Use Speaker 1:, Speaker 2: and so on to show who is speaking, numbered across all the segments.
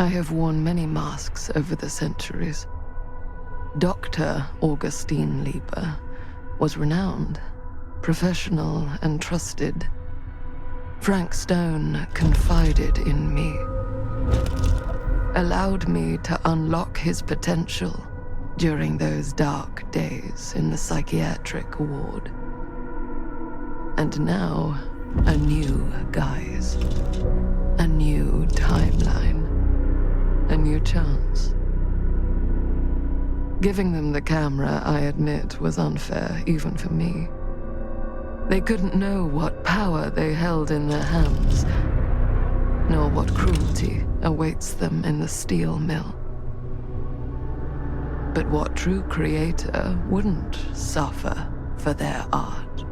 Speaker 1: I have worn many masks over the centuries. Dr. Augustine Lieber was renowned, professional, and trusted. Frank Stone confided in me, allowed me to unlock his potential during those dark days in the psychiatric ward. And now, a new guise, a new timeline, a new chance. Giving them the camera, I admit, was unfair, even for me. They couldn't know what power they held in their hands, nor what cruelty awaits them in the steel mill. But what true creator wouldn't suffer for their art?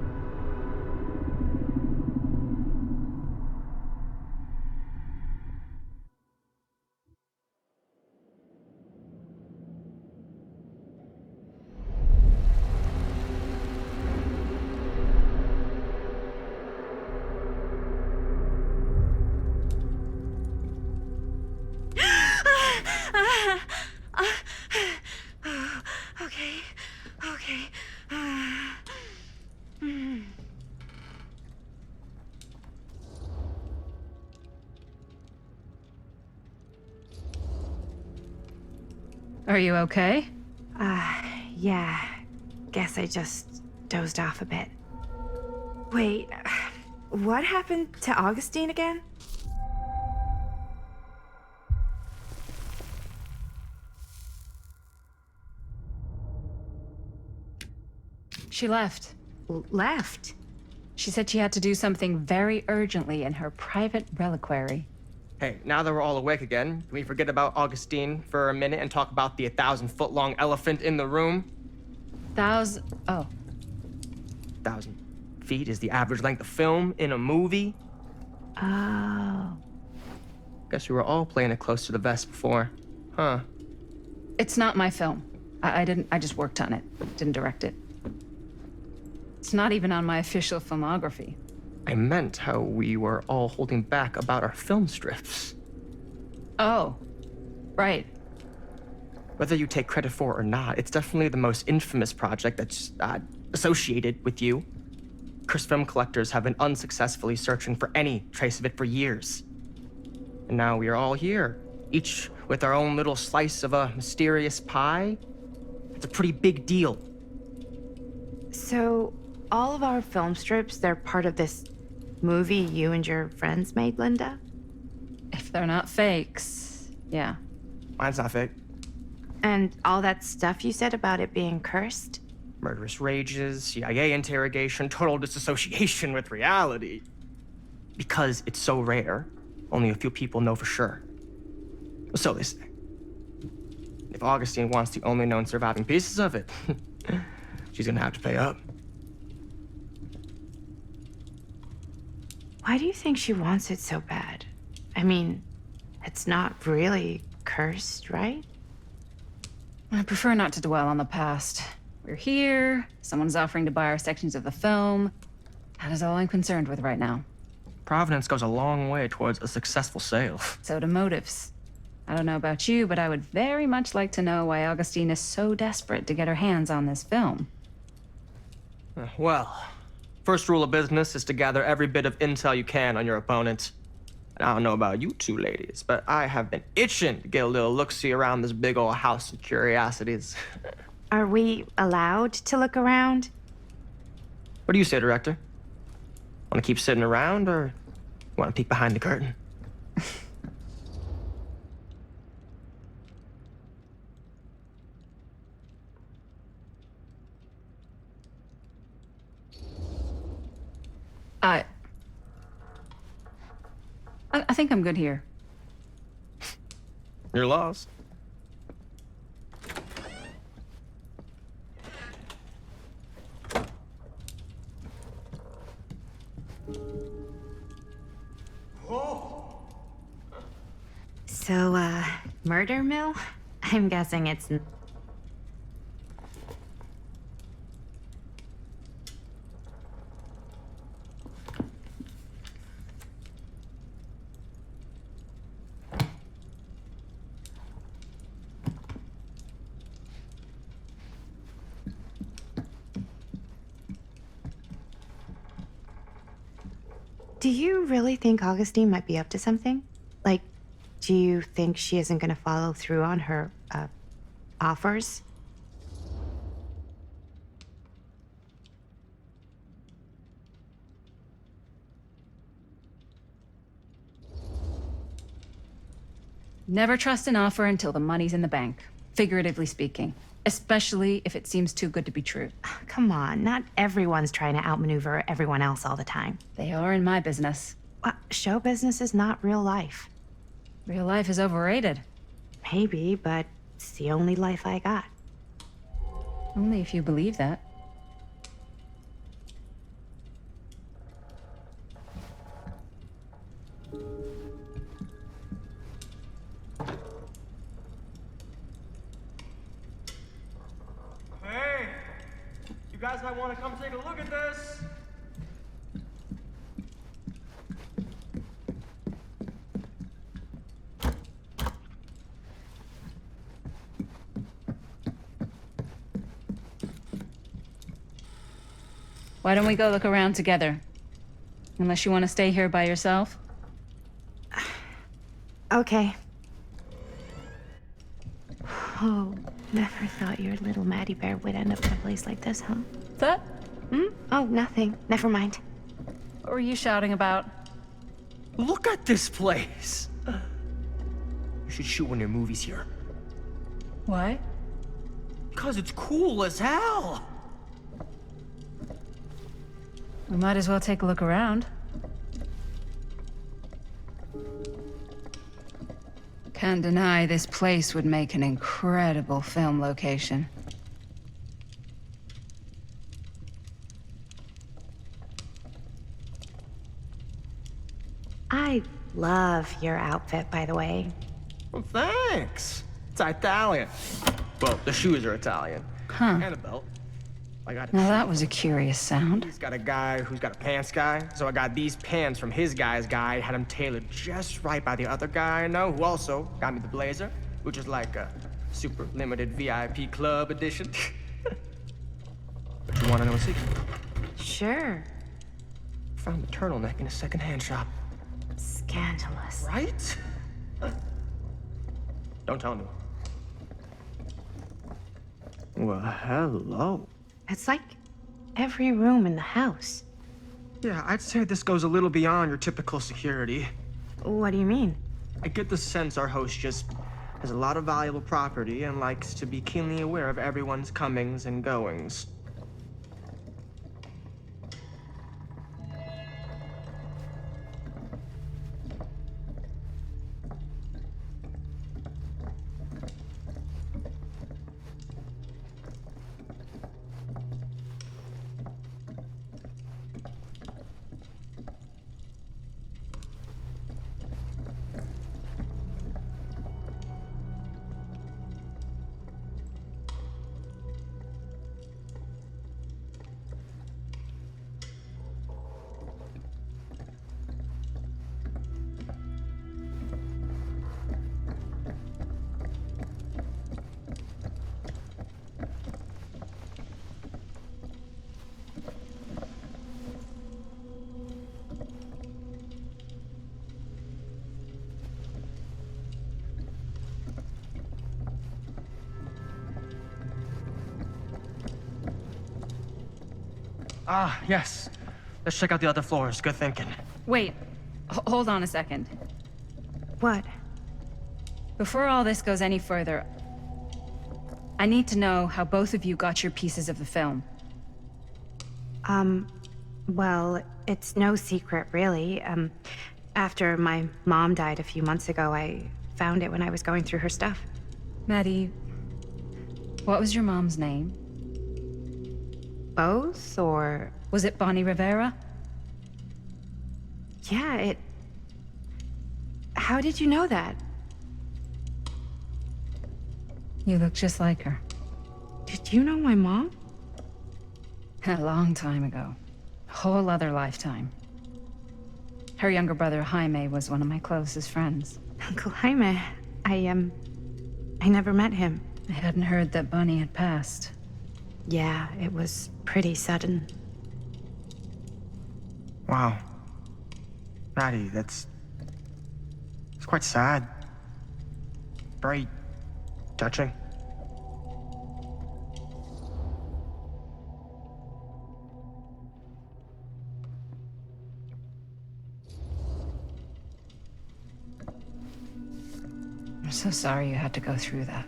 Speaker 2: Are you okay?
Speaker 3: Yeah. Guess I just dozed off a bit. Wait, what happened to Augustine again?
Speaker 2: She left.
Speaker 3: Left?
Speaker 2: She said she had to do something very urgently in her private reliquary.
Speaker 4: Hey, now that we're all awake again, can we forget about Augustine for a minute and talk about the 1,000-foot-long elephant in the room?
Speaker 2: Oh.
Speaker 4: 1,000 feet is the average length of film in a movie?
Speaker 3: Oh.
Speaker 4: Guess we were all playing it close to the vest before. Huh.
Speaker 2: It's not my film. I just worked on it. Didn't direct it. It's not even on my official filmography.
Speaker 4: I meant how we were all holding back about our film strips.
Speaker 2: Oh. Right.
Speaker 4: Whether you take credit for it or not, it's definitely the most infamous project that's associated with you. Cursed film collectors have been unsuccessfully searching for any trace of it for years. And now we are all here, each with our own little slice of a mysterious pie. It's a pretty big deal.
Speaker 3: So, all of our film strips, they're part of this movie you and your friends made, Linda?
Speaker 2: If they're not fakes, yeah.
Speaker 4: Mine's not fake.
Speaker 3: And all that stuff you said about it being cursed?
Speaker 4: Murderous rages, CIA interrogation, total disassociation with reality. Because it's so rare, only a few people know for sure. So they say. If Augustine wants the only known surviving pieces of it, she's gonna have to pay up.
Speaker 3: Why do you think she wants it so bad? I mean, it's not really cursed, right?
Speaker 2: I prefer not to dwell on the past. We're here, someone's offering to buy our sections of the film. That is all I'm concerned with right now.
Speaker 4: Providence goes a long way towards a successful sale.
Speaker 2: So do motives. I don't know about you, but I would very much like to know why Augustine is so desperate to get her hands on this film.
Speaker 4: Well, first rule of business is to gather every bit of intel you can on your opponent. And I don't know about you two ladies, but I have been itching to get a little look-see around this big old house of curiosities.
Speaker 3: Are we allowed to look around?
Speaker 4: What do you say, Director? Want to keep sitting around, or want to peek behind the curtain?
Speaker 2: I think I'm good here.
Speaker 4: You're lost.
Speaker 3: So, murder mill? I'm guessing it's... Do you really think Augustine might be up to something? Like, do you think she isn't gonna follow through on her, offers?
Speaker 2: Never trust an offer until the money's in the bank, figuratively speaking. Especially if it seems too good to be true.
Speaker 3: Come on, not everyone's trying to outmaneuver everyone else all the time.
Speaker 2: They are in my business.
Speaker 3: Show business is not real life.
Speaker 2: Real life is overrated.
Speaker 3: Maybe, but it's the only life I got.
Speaker 2: Only if you believe that.
Speaker 4: Hey! You guys might want to come take a look at this!
Speaker 2: Why don't we go look around together? Unless you want to stay here by yourself?
Speaker 3: Okay. Oh, never thought your little Maddie Bear would end up in a place like this, huh?
Speaker 2: That?
Speaker 3: Oh, nothing. Never mind.
Speaker 2: What were you shouting about?
Speaker 4: Look at this place! You should shoot one of your movies here.
Speaker 2: Why?
Speaker 4: Because it's cool as hell!
Speaker 2: We might as well take a look around. Can't deny this place would make an incredible film location.
Speaker 3: I love your outfit, by the way.
Speaker 4: Well, thanks. It's Italian. Well, the shoes are Italian.
Speaker 2: Huh.
Speaker 4: And a belt. I got
Speaker 2: Now that was a curious sound.
Speaker 4: He's got a guy who's got a pants guy, so I got these pants from his guy's guy, had them tailored just right by the other guy I know, who also got me the blazer, which is like a super limited VIP club edition. But you want to know a secret?
Speaker 3: Sure.
Speaker 4: Found the turtleneck in a secondhand shop.
Speaker 3: Scandalous.
Speaker 4: Right? Don't tell anyone. Well, hello.
Speaker 3: It's like every room in the house.
Speaker 4: Yeah, I'd say this goes a little beyond your typical security.
Speaker 3: What do you mean?
Speaker 4: I get the sense our host just has a lot of valuable property and likes to be keenly aware of everyone's comings and goings. Ah, yes. Let's check out the other floors. Good thinking.
Speaker 2: Wait, hold on a second.
Speaker 3: What?
Speaker 2: Before all this goes any further, I need to know how both of you got your pieces of the film.
Speaker 3: Well, it's no secret, really. After my mom died a few months ago, I found it when I was going through her stuff.
Speaker 2: Maddie, what was your mom's name?
Speaker 3: Both, or...
Speaker 2: Was it Bonnie Rivera?
Speaker 3: Yeah, it... How did you know that?
Speaker 2: You look just like her.
Speaker 3: Did you know my mom?
Speaker 2: A long time ago. A whole other lifetime. Her younger brother, Jaime, was one of my closest friends.
Speaker 3: Uncle Jaime. I never met him.
Speaker 2: I hadn't heard that Bonnie had passed.
Speaker 3: Yeah, it was pretty sudden.
Speaker 4: Wow. Maddie, it's quite sad. Very touching.
Speaker 2: I'm so sorry you had to go through that.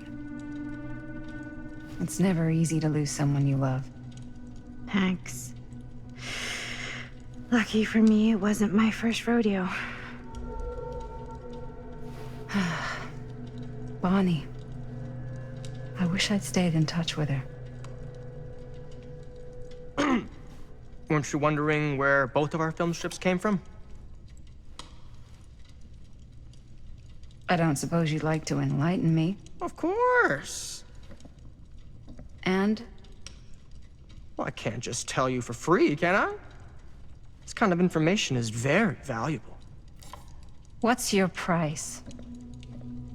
Speaker 2: It's never easy to lose someone you love.
Speaker 3: Thanks. Lucky for me, it wasn't my first rodeo.
Speaker 2: Bonnie. I wish I'd stayed in touch with her.
Speaker 4: Weren't you wondering where both of our film strips came from?
Speaker 2: I don't suppose you'd like to enlighten me.
Speaker 4: Of course.
Speaker 2: And?
Speaker 4: Well, I can't just tell you for free, can I? This kind of information is very valuable.
Speaker 2: What's your price?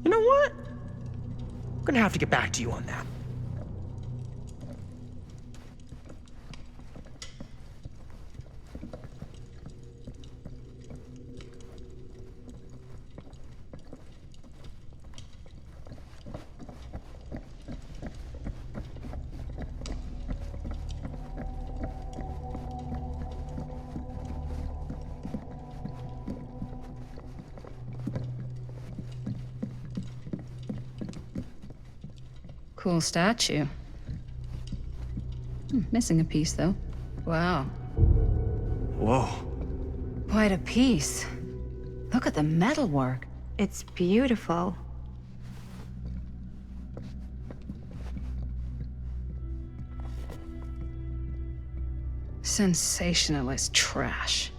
Speaker 4: You know what? I'm gonna have to get back to you on that.
Speaker 2: Cool statue. Missing a piece, though. Wow.
Speaker 4: Whoa.
Speaker 2: Quite a piece. Look at the metalwork.
Speaker 3: It's beautiful.
Speaker 2: Sensationalist trash.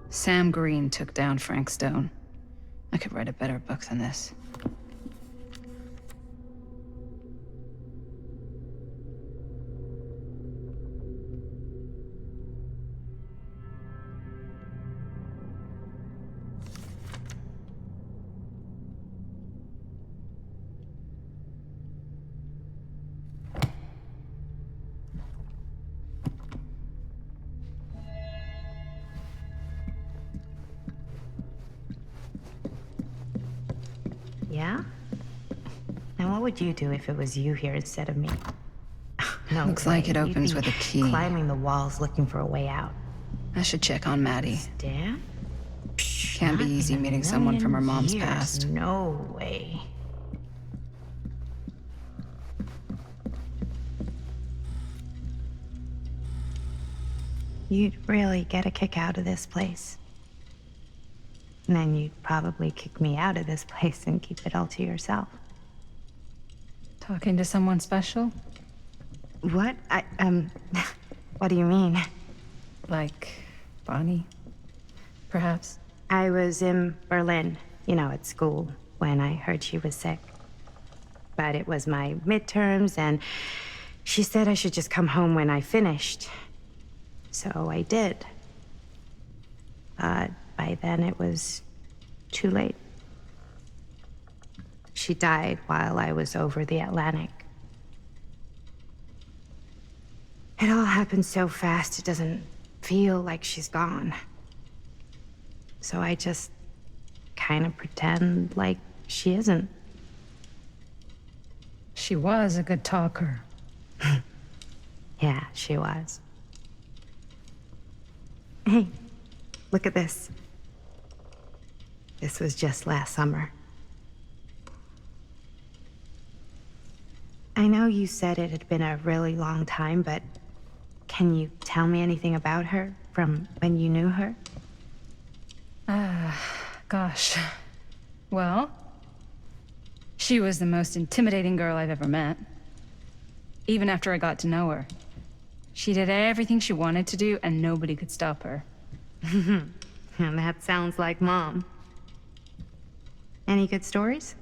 Speaker 2: Sam Green took down Frank Stone. I could write a better book than this.
Speaker 3: Yeah? And what would you do if it was you here instead of me? No
Speaker 2: Looks
Speaker 3: way.
Speaker 2: like it
Speaker 3: You'd
Speaker 2: opens
Speaker 3: be
Speaker 2: with a key.
Speaker 3: climbing the walls looking for a way out.
Speaker 2: I should check on Maddie.
Speaker 3: Damn.
Speaker 2: Can't be easy meeting someone from her mom's
Speaker 3: Years.
Speaker 2: past.
Speaker 3: No way. You'd really get a kick out of this place. And then you'd probably kick me out of this place and keep it all to yourself.
Speaker 2: Talking to someone special?
Speaker 3: What? What do you mean?
Speaker 2: Like Bonnie, perhaps?
Speaker 3: I was in Berlin, at school, when I heard she was sick. But it was my midterms, and she said I should just come home when I finished. So I did. But by then it was too late. She died while I was over the Atlantic. It all happened so fast, it doesn't feel like she's gone. So I just kind of pretend like she isn't.
Speaker 2: She was a good talker.
Speaker 3: Yeah, she was. Hey, look at this. This was just last summer. I know you said it had been a really long time, but can you tell me anything about her from when you knew her?
Speaker 2: Gosh. Well, she was the most intimidating girl I've ever met. Even after I got to know her. She did everything she wanted to do, and nobody could stop her.
Speaker 3: And that sounds like Mom. Any good stories?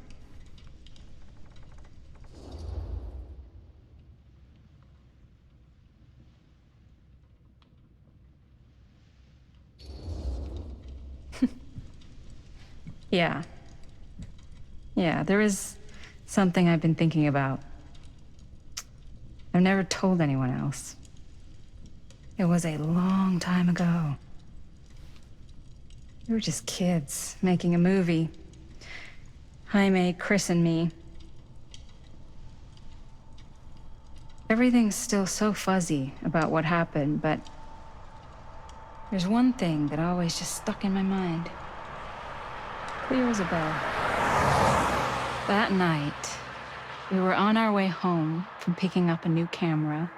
Speaker 2: Yeah. Yeah, there is something I've been thinking about. I've never told anyone else. It was a long time ago. We were just kids making a movie. Jaime, Chris, and me. Everything's still so fuzzy about what happened, but there's one thing that always just stuck in my mind. Clear as a bell. That night, we were on our way home from picking up a new camera.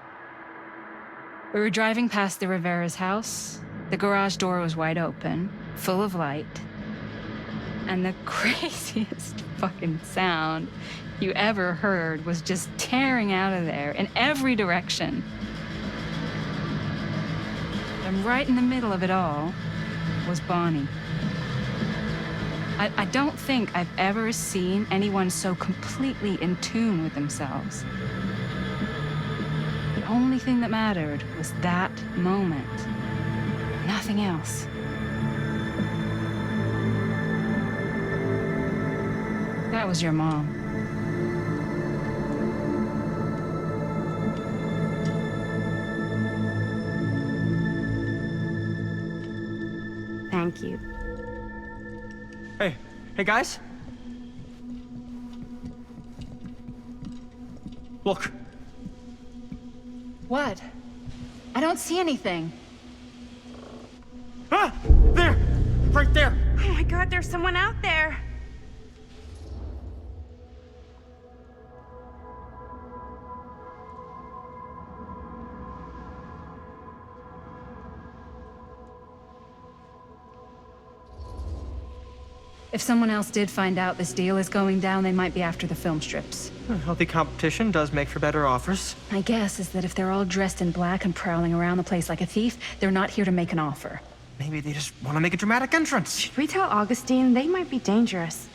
Speaker 2: We were driving past the Rivera's house. The garage door was wide open, full of light. And the craziest fucking sound you ever heard was just tearing out of there in every direction. And right in the middle of it all was Bonnie. I don't think I've ever seen anyone so completely in tune with themselves. The only thing that mattered was that moment. Nothing else. That was your mom.
Speaker 3: Thank you.
Speaker 4: Hey guys. Look.
Speaker 2: What? I don't see anything.
Speaker 4: Ah! There! Right there!
Speaker 3: Oh my God, there's someone out there.
Speaker 2: If someone else did find out this deal is going down, they might be after the film strips.
Speaker 4: Healthy competition does make for better offers.
Speaker 2: My guess is that if they're all dressed in black and prowling around the place like a thief, they're not here to make an offer.
Speaker 4: Maybe they just want to make a dramatic entrance.
Speaker 3: Should we tell Augustine? They might be dangerous.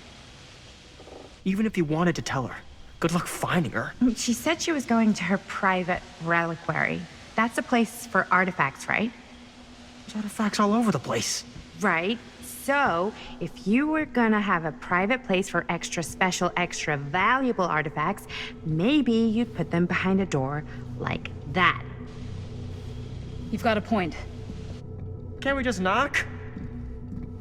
Speaker 4: Even if you wanted to tell her, good luck finding her.
Speaker 3: She said she was going to her private reliquary. That's a place for artifacts, right?
Speaker 4: There's artifacts all over the place.
Speaker 3: Right. So, if you were gonna have a private place for extra special, extra valuable artifacts, maybe you'd put them behind a door like that.
Speaker 2: You've got a point.
Speaker 4: Can't we just knock?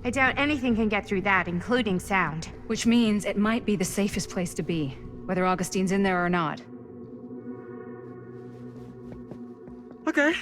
Speaker 3: I doubt anything can get through that, including sound.
Speaker 2: Which means it might be the safest place to be, whether Augustine's in there or not.
Speaker 4: Okay.